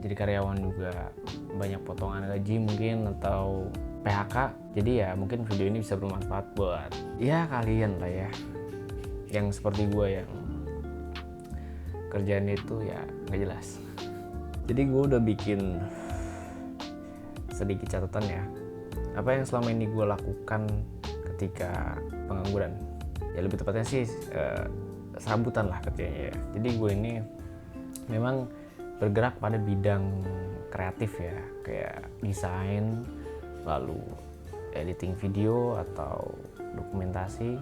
jadi karyawan juga banyak potongan gaji mungkin atau PHK. Jadi ya mungkin video ini bisa bermanfaat buat ya kalian lah ya, yang seperti gue yang kerjaan itu ya nggak jelas. Jadi gue udah bikin sedikit catatan ya, apa yang selama ini gue lakukan ketika pengangguran. Ya lebih tepatnya sih serabutan lah kerjanya ya. Jadi gue ini memang bergerak pada bidang kreatif ya, kayak desain, lalu editing video atau dokumentasi,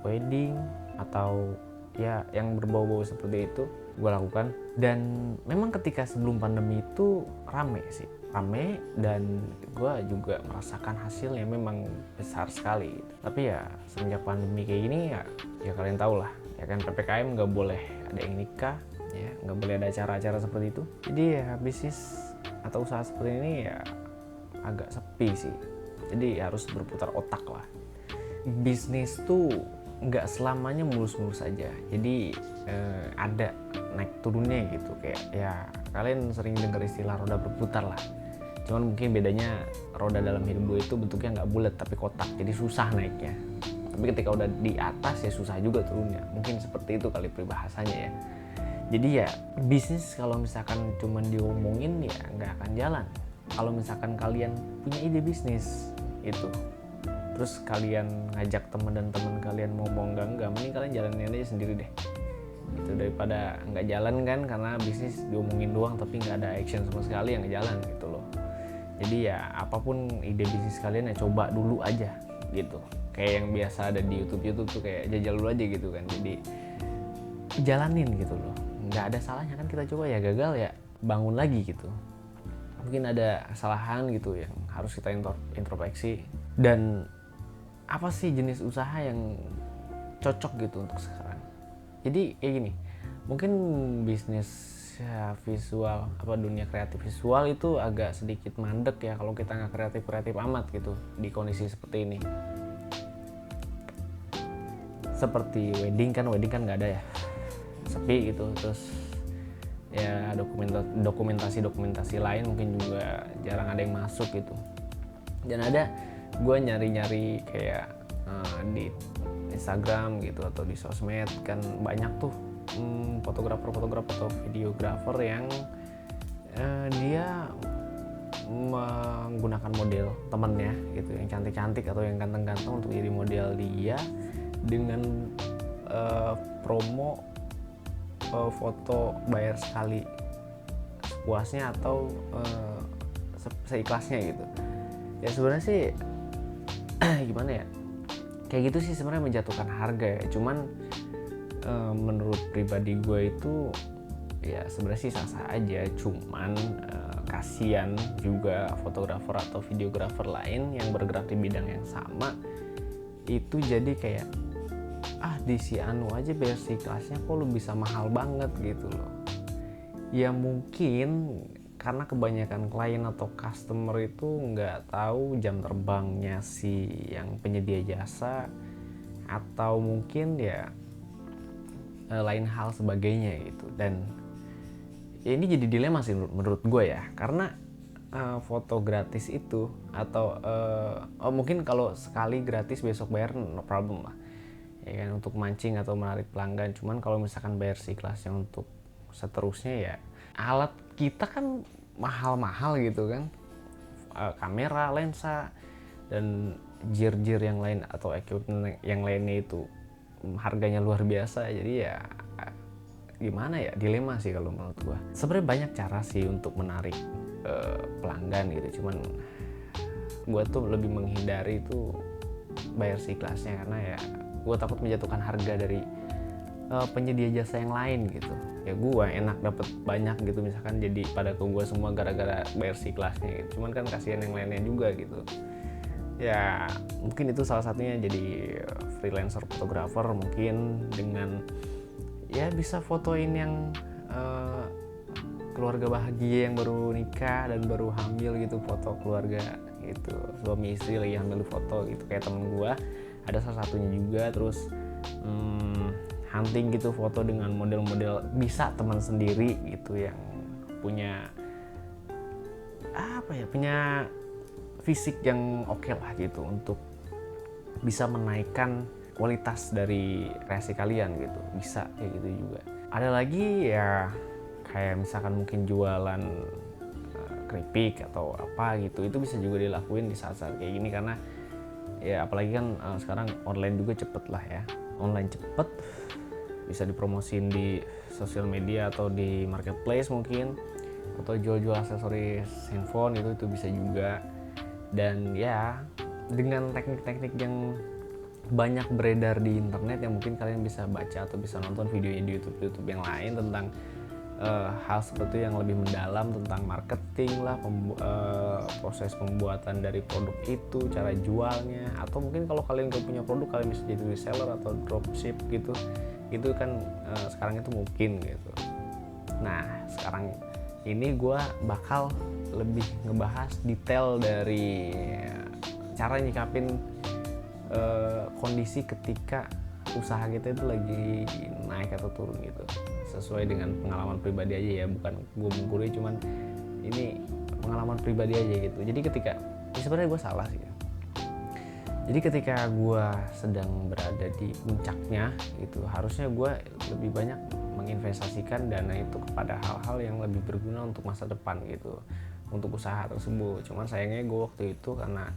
wedding, atau ya yang berbau-bau seperti itu gue lakukan. Dan memang ketika sebelum pandemi itu rame dan gue juga merasakan hasilnya memang besar sekali. Tapi ya semenjak pandemi kayak gini ya kalian tahu lah ya kan, PPKM nggak boleh ada yang nikah ya, nggak boleh ada acara-acara seperti itu. Jadi ya bisnis atau usaha seperti ini ya agak sepi sih. Jadi harus berputar otak lah. Bisnis tuh nggak selamanya mulus-mulus aja. Jadi ada naik turunnya gitu. Kayak ya kalian sering dengar istilah roda berputar lah. Cuman mungkin bedanya roda dalam hidup gue itu bentuknya nggak bulat tapi kotak. Jadi susah naiknya. Tapi ketika udah di atas ya susah juga turunnya. Mungkin seperti itu kali peribahasanya ya. Jadi ya bisnis kalau misalkan cuma diomongin ya nggak akan jalan. Kalau misalkan kalian punya ide bisnis itu, terus kalian ngajak teman dan teman kalian mau enggak, mending kalian jalanin aja sendiri deh. Itu daripada nggak jalan kan, karena bisnis diomongin doang tapi nggak ada action sama sekali yang jalan gitu loh. Jadi ya apapun ide bisnis kalian ya coba dulu aja gitu. Kayak yang biasa ada di YouTube tuh kayak jajal dulu aja gitu kan. Jadi jalanin gitu loh. Nggak ada salahnya kan kita coba, ya gagal ya bangun lagi gitu. Mungkin ada kesalahan gitu yang harus kita introspeksi. Dan apa sih jenis usaha yang cocok gitu untuk sekarang. Jadi kayak gini, mungkin bisnis ya, visual dunia kreatif visual itu agak sedikit mandek ya kalau kita nggak kreatif amat gitu di kondisi seperti ini. Seperti wedding kan nggak ada ya, sepi gitu. Terus ya dokumentasi lain mungkin juga jarang ada yang masuk gitu. Dan ada gue nyari kayak di Instagram gitu atau di sosmed kan banyak tuh fotografer atau videografer yang dia menggunakan model temennya gitu yang cantik-cantik atau yang ganteng-ganteng untuk jadi model dia dengan promo foto bayar sekali sepuasnya atau seikhlasnya gitu. Ya sebenarnya sih gimana ya, kayak gitu sih sebenarnya menjatuhkan harga ya. Cuman menurut pribadi gue itu ya sebenarnya sih sah-sah aja. Cuman kasian juga fotografer atau videografer lain yang bergerak di bidang yang sama itu jadi kayak di si anu aja versi kelasnya kok lu bisa mahal banget gitu loh. Ya mungkin karena kebanyakan klien atau customer itu nggak tahu jam terbangnya si yang penyedia jasa, atau mungkin ya lain hal sebagainya gitu. Dan ya ini jadi dilema sih menurut gue ya, karena foto gratis itu atau mungkin kalau sekali gratis besok bayar no problem lah ya kan, untuk mancing atau menarik pelanggan. Cuman kalau misalkan bayar si kelasnya untuk seterusnya ya alat kita kan mahal-mahal gitu kan, kamera, lensa, dan gear yang lain atau equipment yang lainnya itu harganya luar biasa. Jadi ya gimana ya, dilema sih kalau menurut gua. Sebenarnya banyak cara sih untuk menarik pelanggan gitu, cuman gua tuh lebih menghindari itu bayar si kelasnya, karena ya gua takut menjatuhkan harga dari penyedia jasa yang lain gitu. Ya gue enak dapat banyak gitu misalkan, jadi pada ke gue semua gara-gara bayar si kelasnya gitu. Cuman kan kasihan yang lainnya juga gitu. Ya mungkin itu salah satunya jadi freelancer fotografer, mungkin dengan ya bisa fotoin yang keluarga bahagia yang baru nikah dan baru hamil gitu, foto keluarga gitu, suami istri lagi hamil foto gitu kayak temen gue ada salah satunya juga. Terus hunting gitu, foto dengan model-model bisa teman sendiri gitu yang punya punya fisik yang oke lah gitu untuk bisa menaikkan kualitas dari kreasi kalian gitu. Bisa kayak gitu juga. Ada lagi ya kayak misalkan mungkin jualan keripik atau apa gitu, itu bisa juga dilakuin di saat-saat kayak gini karena ya apalagi kan sekarang online juga cepet lah ya, online cepet, bisa dipromosin di sosial media atau di marketplace mungkin, atau jual-jual aksesoris handphone itu bisa juga. Dan ya dengan teknik-teknik yang banyak beredar di internet yang mungkin kalian bisa baca atau bisa nonton videonya di YouTube yang lain tentang hal seperti yang lebih mendalam tentang marketing lah, proses pembuatan dari produk itu, cara jualnya, atau mungkin kalau kalian gak punya produk kalian bisa jadi reseller atau dropship gitu. Itu kan sekarang itu mungkin gitu. Nah sekarang ini gue bakal lebih ngebahas detail dari cara nyikapin kondisi ketika usaha kita itu lagi naik atau turun gitu, sesuai dengan pengalaman pribadi aja ya, bukan gue menggurui, cuman ini pengalaman pribadi aja gitu. Jadi ketika sebenarnya gue salah sih ya. Jadi ketika gue sedang berada di puncaknya gitu, harusnya gue lebih banyak menginvestasikan dana itu kepada hal-hal yang lebih berguna untuk masa depan gitu, untuk usaha tersebut. Cuman sayangnya gue waktu itu karena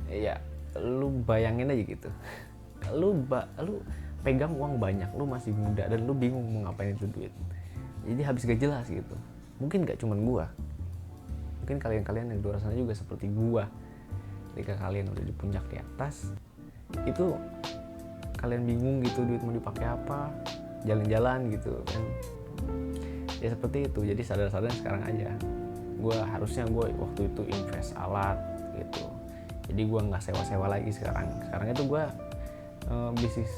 ya lu bayangin aja gitu, lu pegang uang banyak, lu masih muda dan lu bingung mau ngapain itu duit, jadi habis gak jelas gitu. Mungkin gak cuman gua, mungkin kalian yang di luar sana juga seperti gua. Ketika kalian udah di puncak di atas itu, kalian bingung gitu duit mau dipakai apa, jalan-jalan gitu kan ya, seperti itu. Jadi sadar-sadar sekarang aja, harusnya gue waktu itu invest alat gitu, jadi gue nggak sewa-sewa lagi. Sekarang itu gue bisnis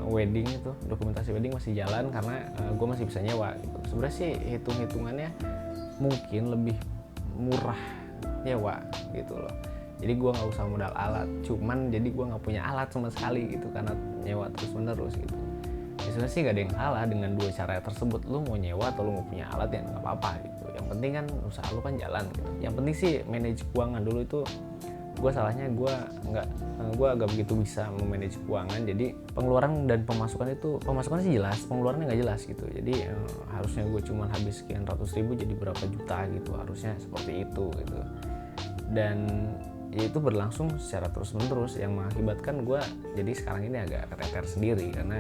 wedding itu, dokumentasi wedding masih jalan karena gue masih bisa nyewa gitu. Sebenarnya sih hitung-hitungannya mungkin lebih murah nyewa gitu loh, jadi gue nggak usah modal alat. Cuman jadi gue nggak punya alat sama sekali gitu karena nyewa terus menerus gitu. Sebenarnya sih gak ada yang salah dengan dua cara tersebut. Lu mau nyewa atau lu mau punya alat ya nggak apa-apa gitu, yang penting kan usaha lu kan jalan gitu. Yang penting sih manage keuangan dulu. Itu gue salahnya, gue agak begitu bisa memanage keuangan. Jadi pengeluaran dan pemasukan sih jelas, pengeluarannya nggak jelas gitu. Jadi harusnya gue cuma habis sekian ratus ribu jadi berapa juta gitu, harusnya seperti itu gitu. Dan ya itu berlangsung secara terus menerus yang mengakibatkan gue jadi sekarang ini agak keteter sendiri karena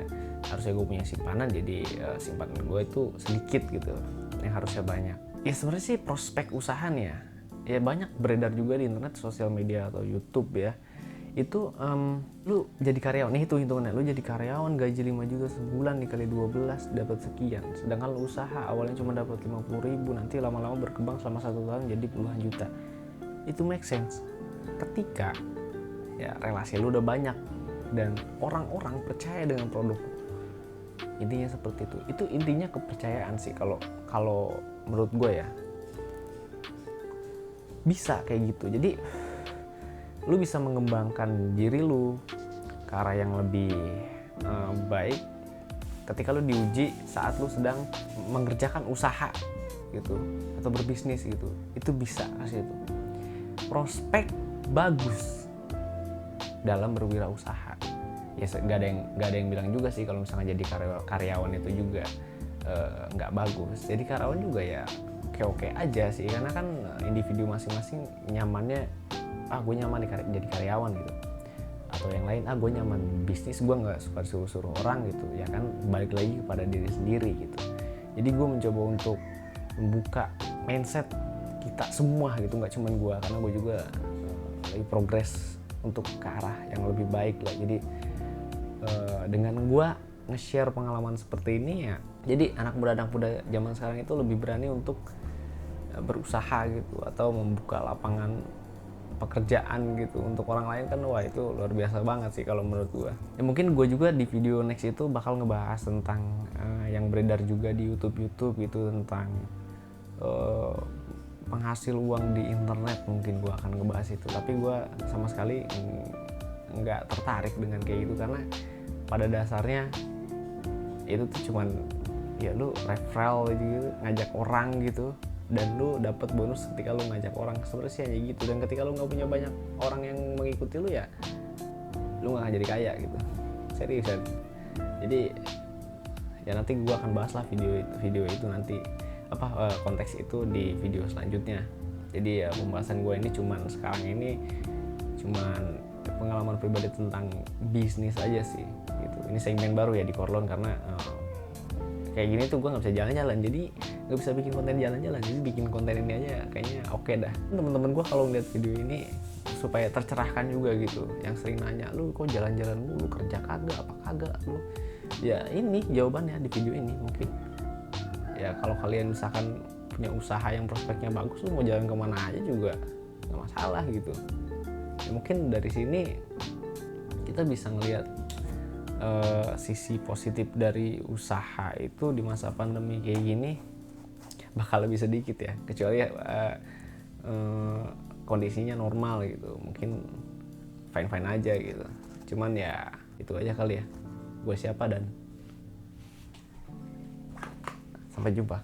harusnya gue punya simpanan, jadi simpanan gue itu sedikit gitu yang harusnya banyak. Ya sebenarnya sih prospek usahanya ya banyak beredar juga di internet, sosial media atau YouTube ya. Itu lu jadi karyawan, nih hitung-hitungannya, lu jadi karyawan gaji 5 juta sebulan dikali 12 dapat sekian. Sedangkan lu usaha awalnya cuma dapat 50 ribu, nanti lama-lama berkembang selama 1 tahun jadi puluhan juta. Itu make sense ketika ya relasi lu udah banyak dan orang-orang percaya dengan produk. Intinya seperti itu. Itu intinya kepercayaan sih kalau menurut gue ya. Bisa kayak gitu. Jadi lu bisa mengembangkan diri lu ke arah yang lebih baik ketika lu diuji saat lu sedang mengerjakan usaha gitu atau berbisnis gitu. Itu bisa kasih itu. Prospek bagus dalam berwirausaha. Ya gak ada yang bilang juga sih kalau misalnya jadi karyawan itu juga nggak bagus. Jadi karyawan juga ya oke aja sih, karena kan individu masing-masing nyamannya, gue nyaman jadi karyawan gitu, atau yang lain gue nyaman bisnis, gue nggak suka suruh orang gitu ya kan, balik lagi kepada diri sendiri gitu. Jadi gue mencoba untuk membuka mindset kita semua gitu, nggak cuman gue, karena gue juga lagi progres untuk ke arah yang lebih baik lah. Jadi dengan gue nge-share pengalaman seperti ini ya, jadi anak muda zaman sekarang itu lebih berani untuk berusaha gitu atau membuka lapangan pekerjaan gitu untuk orang lain kan. Wah itu luar biasa banget sih kalau menurut gue. Ya mungkin gue juga di video next itu bakal ngebahas tentang yang beredar juga di YouTube gitu, tentang penghasil uang di internet. Mungkin gue akan ngebahas itu, tapi gue sama sekali nggak tertarik dengan kayak gitu, karena pada dasarnya itu tuh cuman ya lu referral gitu, ngajak orang gitu dan lu dapat bonus ketika lu ngajak orang. Sebenarnya sih hanya gitu. Dan ketika lu nggak punya banyak orang yang mengikuti lu, ya lu nggak akan jadi kaya gitu, seriusan. Jadi ya nanti gue akan bahas lah video itu nanti konteks itu di video selanjutnya. Jadi ya pembahasan gue ini sekarang ini cuman pengalaman pribadi tentang bisnis aja sih gitu. Ini segmen baru ya di Korlon, karena kayak gini tuh gue nggak bisa jalan-jalan, jadi nggak bisa bikin konten jalan-jalan, jadi bikin konten ini aja kayaknya oke dah. Teman-teman gue kalau ngeliat video ini supaya tercerahkan juga gitu, yang sering nanya, lu kok jalan-jalan mulu, kerja kagak apa kagak lu, ya ini jawabannya di video ini. Mungkin ya kalau kalian misalkan punya usaha yang prospeknya bagus, lu mau jalan kemana aja juga nggak masalah gitu ya. Mungkin dari sini kita bisa ngelihat sisi positif dari usaha itu di masa pandemi kayak gini bakal lebih sedikit ya, kecuali kondisinya normal gitu, mungkin fine aja gitu. Cuman ya itu aja kali ya. Gue siapa dan sampai jumpa.